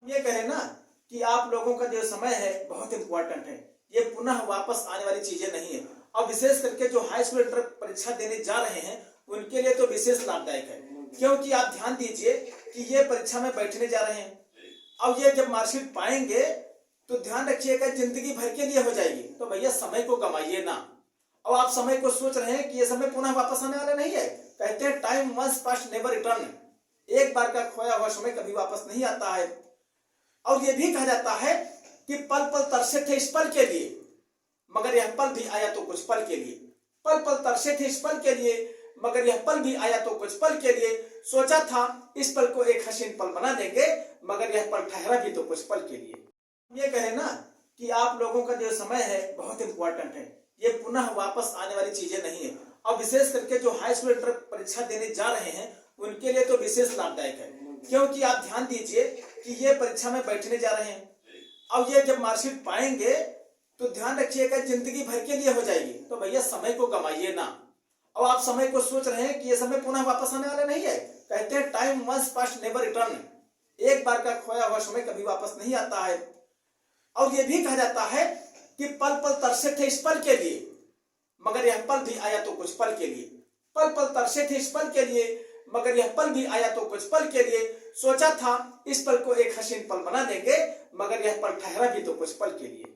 ये कहे ना कि आप लोगों का जो समय है बहुत इंपॉर्टेंट है। ये पुनः वापस आने वाली चीजें नहीं है और विशेष करके जो हाई स्कूल इंटर परीक्षा देने जा रहे हैं उनके लिए तो विशेष लाभदायक है, क्योंकि आप ध्यान दीजिए कि ये परीक्षा में बैठने जा रहे हैं। अब ये जब मार्कशीट पाएंगे तो ध्यान रखिएगा जिंदगी भर के लिए हो जाएगी। तो भैया समय को गंवाइए ना। अब आप समय को सोच रहे हैं कि ये समय पुनः वापस आने वाला नहीं है। कहते हैं time once past never return. एक बार का खोया हुआ समय कभी वापस नहीं आता है। और ये भी कहा जाता है कि पल पल तरसे थे इस पल के लिए, मगर यह पल भी आया तो कुछ पल के लिए। पल पल तरसे थे इस पल के लिए, मगर यह पल भी आया तो कुछ पल के लिए। सोचा था इस पल को एक हसीन पल बना देंगे, मगर यह पल ठहरा भी तो कुछ पल के लिए। ये कहे ना कि आप लोगों का जो समय है बहुत इंपॉर्टेंट है। ये पुनः वापस आने वाली चीजें नहीं है और विशेष करके जो हाई स्कूल इंटर परीक्षा देने जा रहे हैं उनके लिए तो विशेष लाभदायक है, क्योंकि आप ध्यान दीजिए कि ये परीक्षा में बैठने जा रहे हैं। अब ये जब मार्कशीट पाएंगे तो ध्यान रखिएगा जिंदगी भर के लिए हो जाएगी। तो भैया समय को गंवाइए ना। अब आप समय को सोच रहे हैं कि ये समय पुनः वापस आने वाला नहीं है। कहते हैं time once past never return. एक बार का खोया हुआ समय कभी वापस नहीं आता है। और ये भी कहा जाता है कि पल पल तरसे थे इस पल के लिए, मगर यह पल भी आया तो कुछ पल के लिए। पल पल तरसे थे इस पल के लिए, मगर यह पल भी आया तो कुछ पल के लिए। सोचा था इस पल को एक हसीन पल बना देंगे, मगर यह पल ठहरा भी तो कुछ पल के लिए।